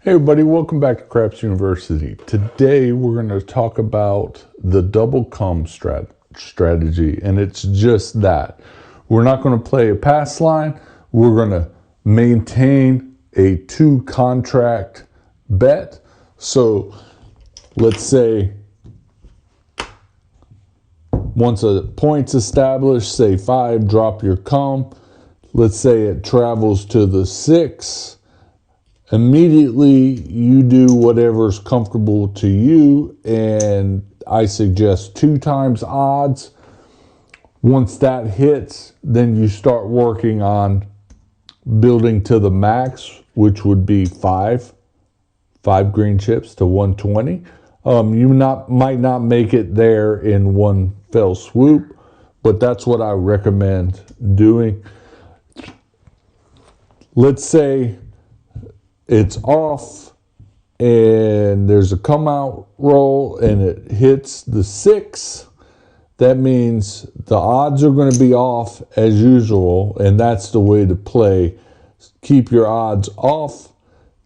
Hey everybody, welcome back to Craps University. Today we're going to talk about the double come strategy, and it's just that. We're not going to play a pass line, we're going to maintain a 2 contract bet. So let's say once a point's established, say 5, drop your come. Let's say it travels to the 6. Immediately you do whatever's comfortable to you, and I suggest 2 times odds. Once that hits, then you start working on building to the max, which would be 5 green chips to 120. You might not make it there in one fell swoop, but that's what I recommend doing. Let's say it's off and there's a come out roll and it hits the 6. That means the odds are going to be off as usual, and that's the way to play. Keep your odds off.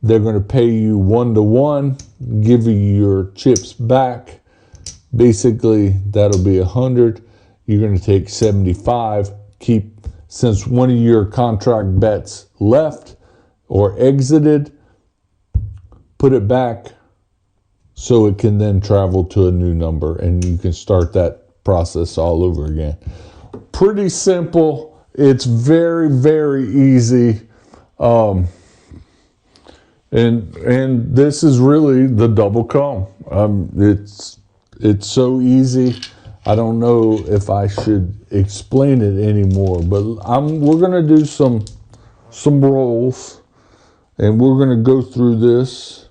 They're going to pay you 1-to-1, give you your chips back. Basically, that'll be 100. You're going to take 75. Since one of your contract bets left or exited, put it back so it can then travel to a new number, and you can start that process all over again. Pretty simple. It's very, very easy. And this is really the double come. It's so easy. I don't know if I should explain it anymore, but we're gonna do some rolls. And we're going to go through this.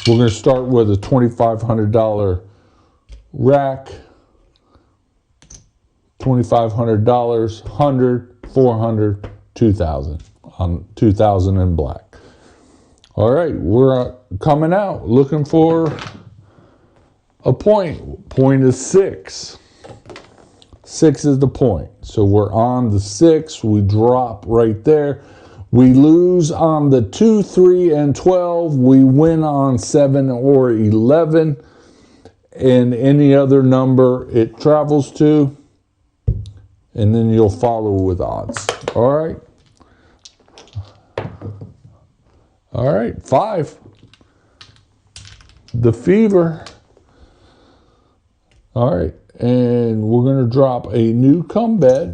We're going to start with a $2,500 rack. $2,500, 100, 400, 2,000 on 2,000 in black. All right, we're coming out looking for a point. Point is 6. 6 is the point. So we're on the 6. We drop right there. We lose on the 2, 3, and 12. We win on 7 or 11. And any other number it travels to. And then you'll follow with odds. All right. All right, 5. The fever. All right. And we're going to drop a new come bet.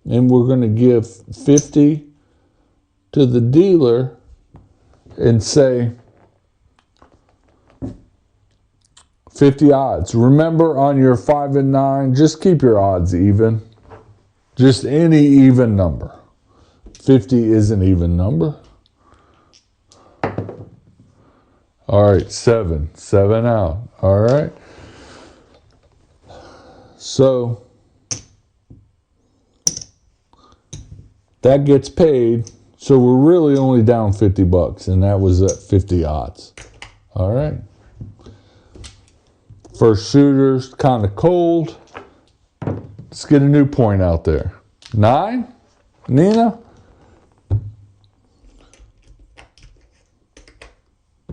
And we're going to give 50 to the dealer and say 50 odds. Remember, on your 5 and 9, just keep your odds even. Just any even number. 50 is an even number. All right, 7 out. All right. So that gets paid. So we're really only down $50, and that was at 50 odds. All right. First shooter's kind of cold. Let's get a new point out there. 9, Nina.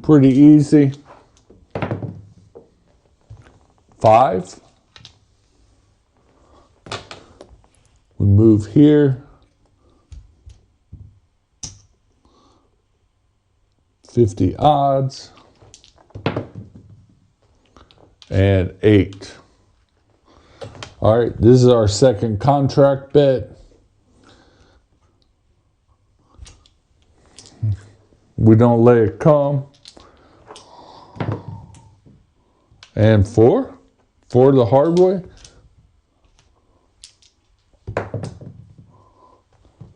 Pretty easy. 5. We move here. 50 odds, and 8. All right, this is our second contract bet. We don't let it come. And 4 the hard way.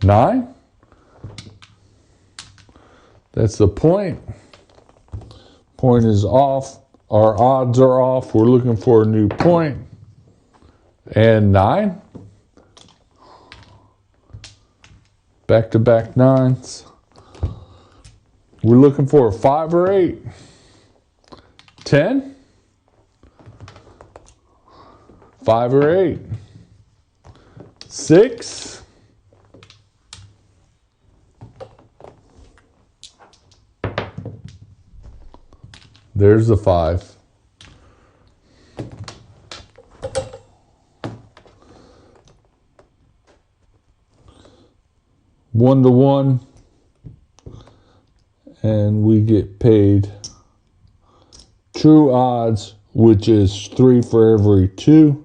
9. That's the point. Point is off. Our odds are off. We're looking for a new point. And 9. Back-to-back 9s. We're looking for a 5 or 8. 10. 5 or 8. 6. There's the 5. One to one, and we get paid true odds, which is 3 for every 2.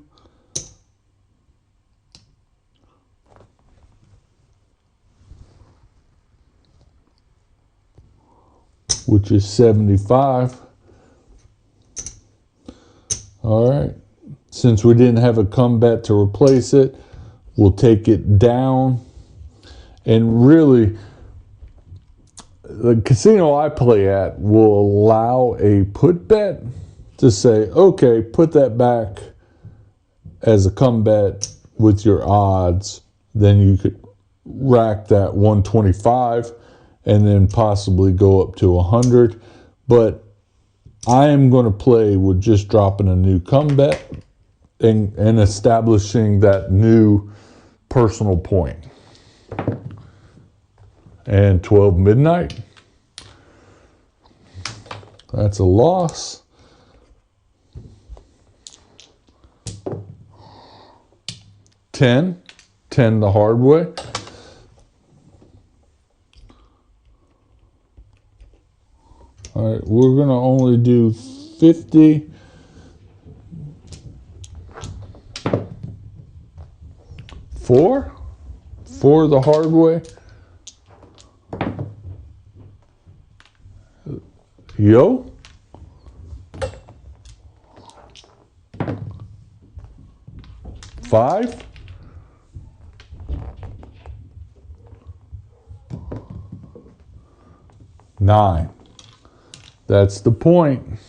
Which is 75. All right. Since we didn't have a come bet to replace it, we'll take it down. And really, the casino I play at will allow a put bet to say, okay, put that back as a come bet with your odds. Then you could rack that 125 and then possibly go up to 100. But I am going to play with just dropping a new come bet and establishing that new personal point. And 12 midnight. That's a loss. $10 the hard way. All right, we're going to only do 50. Four the hard way. Yo. Five. Nine. That's the point.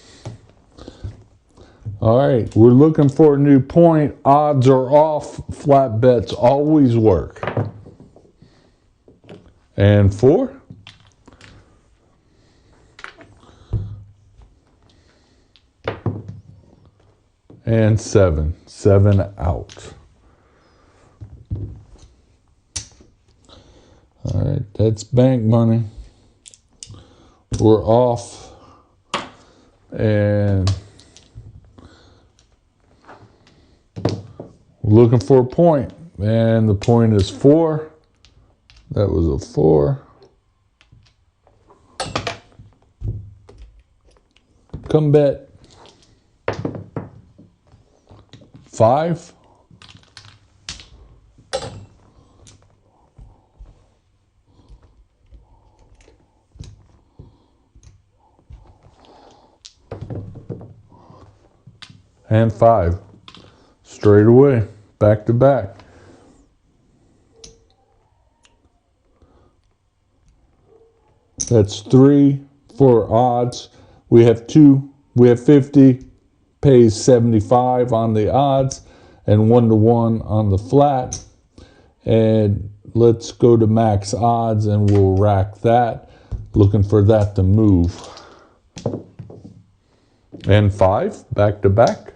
All right, we're looking for a new point. Odds are off. Flat bets always work. And 4. And 7. 7 out. All right, that's bank money. We're off. And looking for a point. And the point is 4. That was a 4. Come bet. 5. And 5. Straight away. Back to back. That's 3 for odds. We have 2. We have 50. Pays 75 on the odds. And 1 to 1 on the flat. And let's go to max odds and we'll rack that. Looking for that to move. And 5. Back to back.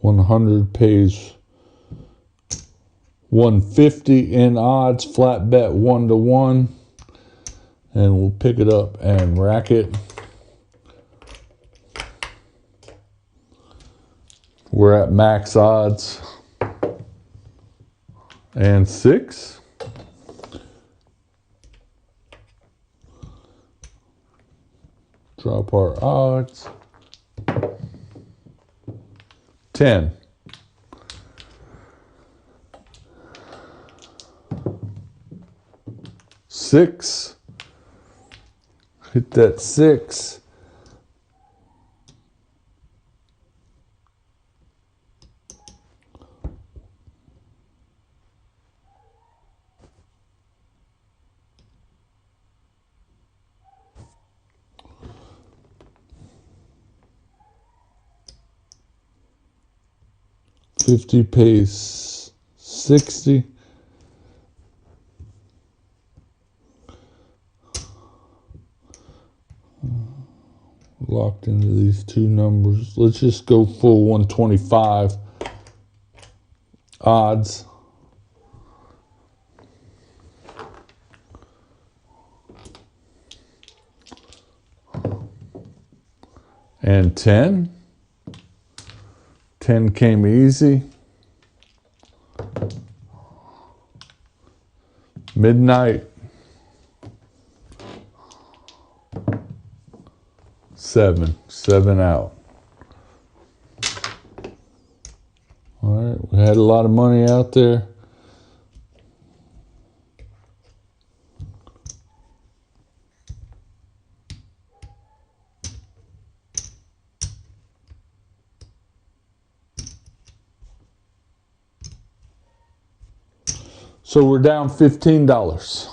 $100 pays 150 in odds, flat bet 1 to 1, and we'll pick it up and rack it. We're at max odds and 6. Drop our odds. 10. Six. Hit that 6. $50 pays 60. locked into these two numbers. Let's just go full 125 odds. And 10. 10 came easy. Midnight. 7. 7 out. All right, we had a lot of money out there. So we're down $15.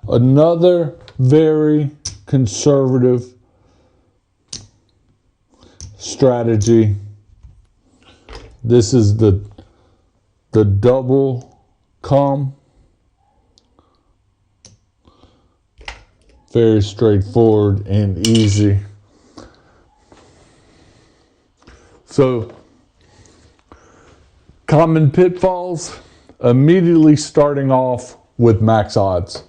Another very conservative strategy. This is the double come. Very straightforward and easy. So, common pitfalls. Immediately starting off with max odds.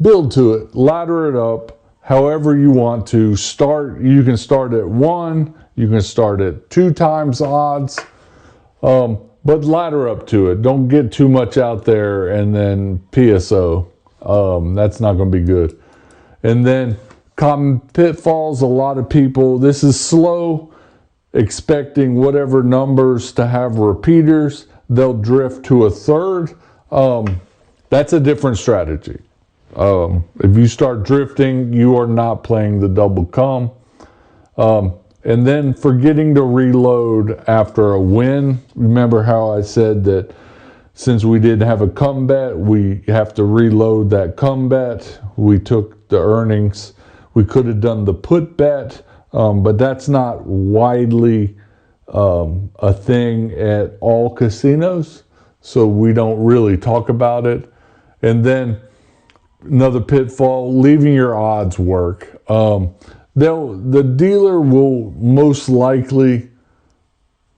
Build to it, ladder it up however you want to. Start. You can start at 1, you can start at 2 times odds, but ladder up to it. Don't get too much out there and then PSO. That's not going to be good. And then common pitfalls, a lot of people, this is slow, expecting whatever numbers to have repeaters. They'll drift to a third. That's a different strategy. If you start drifting, you are not playing the double come. And then forgetting to reload after a win. Remember how I said that since we didn't have a come bet, we have to reload that come bet. We took the earnings. We could have done the put bet, but that's not widely a thing at all casinos, so we don't really talk about it. And then another pitfall, leaving your odds work. The dealer will most likely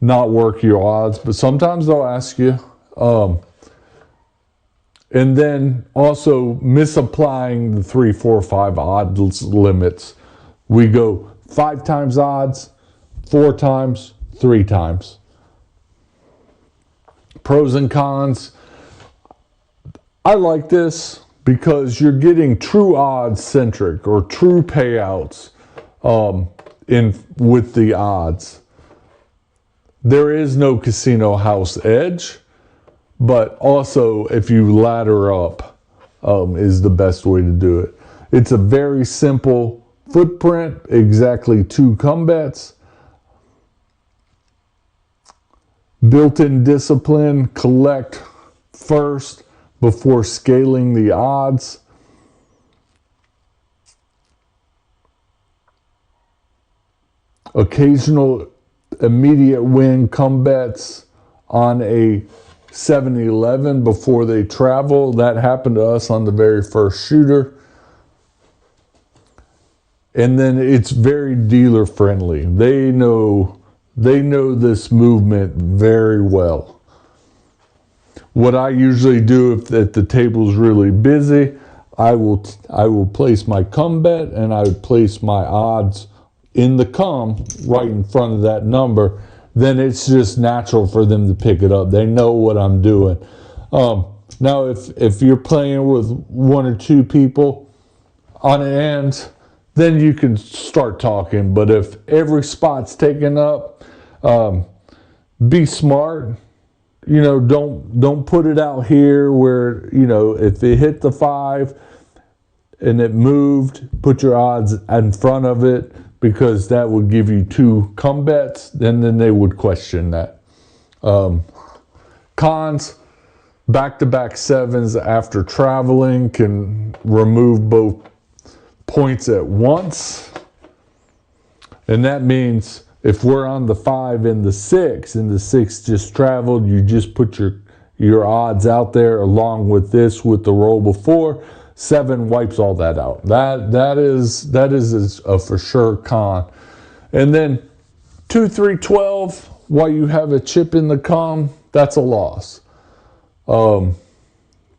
not work your odds, but sometimes they'll ask you. And then also misapplying the 3, 4, 5 odds limits. We go 5 times odds, 4 times, 3 times. Pros and cons. I like this because you're getting true odds centric or true payouts with the odds. There is no casino house edge, but also if you ladder up is the best way to do it. It's a very simple footprint, exactly 2 come bets. Built-in discipline, collect first before scaling the odds. Occasional immediate win come bets on a 7-11 before they travel. That happened to us on the very first shooter. And then it's very dealer friendly. They know this movement very well. What I usually do if the table's really busy, I will place my come bet and I would place my odds in the come right in front of that number. Then it's just natural for them to pick it up. They know what I'm doing. Now, if you're playing with 1 or 2 people on an end, then you can start talking. But if every spot's taken up, be smart. Don't put it out here where, if it hit the 5 and it moved, put your odds in front of it, because that would give you 2 come bets, and then they would question that. Cons, back-to-back 7s after traveling can remove both points at once. And that means if we're on the 5 and the 6, and the 6 just traveled, you just put your odds out there along with this with the roll before. 7 wipes all that out. That is a for sure con. And then 2, 3, 12, while you have a chip in the com, that's a loss.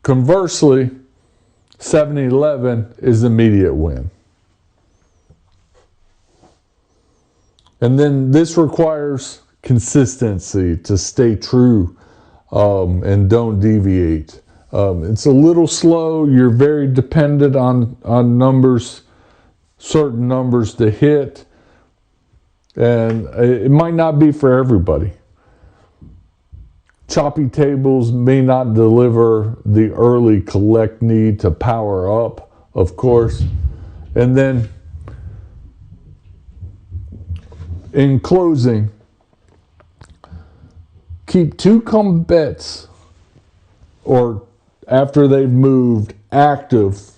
Conversely, 7, 11 is immediate win. And then this requires consistency to stay true and don't deviate. It's a little slow. You're very dependent on numbers, certain numbers to hit. And it might not be for everybody. Choppy tables may not deliver the early collect need to power up, of course. And then in closing, keep 2 come bets, or after they've moved, active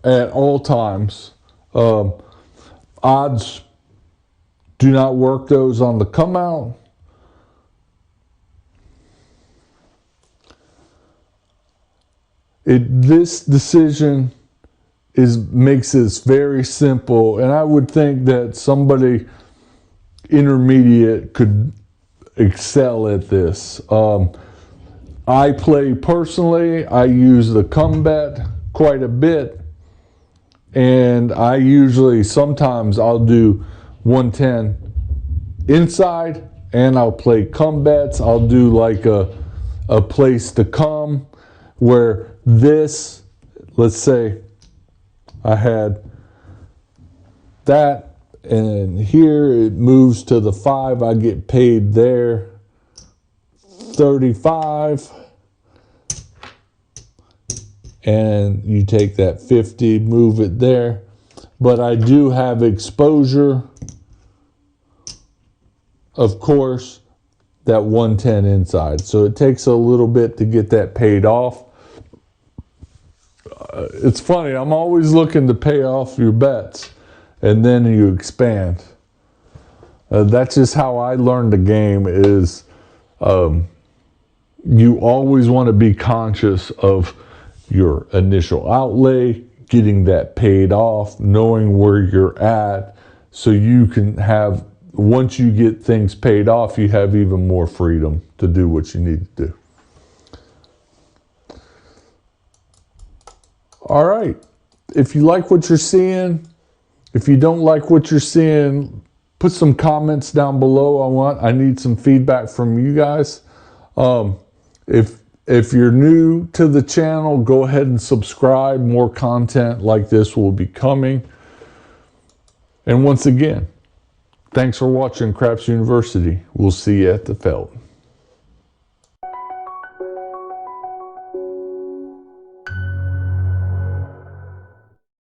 at all times. Odds, do not work those on the come out. This decision makes this very simple, and I would think that somebody intermediate could excel at this. I play personally, I use the come bet quite a bit, and I usually, sometimes I'll do 110 inside, and I'll play come bets. I'll do like a place to come, where this, let's say I had that, and here it moves to the 5, I get paid there 35, and you take that 50, move it there. But I do have exposure, of course, that 110 inside. So it takes a little bit to get that paid off. It's funny, I'm always looking to pay off your bets, and then you expand. That's just how I learned the game, is you always want to be conscious of your initial outlay, getting that paid off, knowing where you're at, so you can have, once you get things paid off, you have even more freedom to do what you need to do. All right. If you like what you're seeing, if you don't like what you're seeing, put some comments down below. I need some feedback from you guys. If you're new to the channel, go ahead and subscribe. More content like this will be coming. And once again, thanks for watching Craps University. We'll see you at the felt.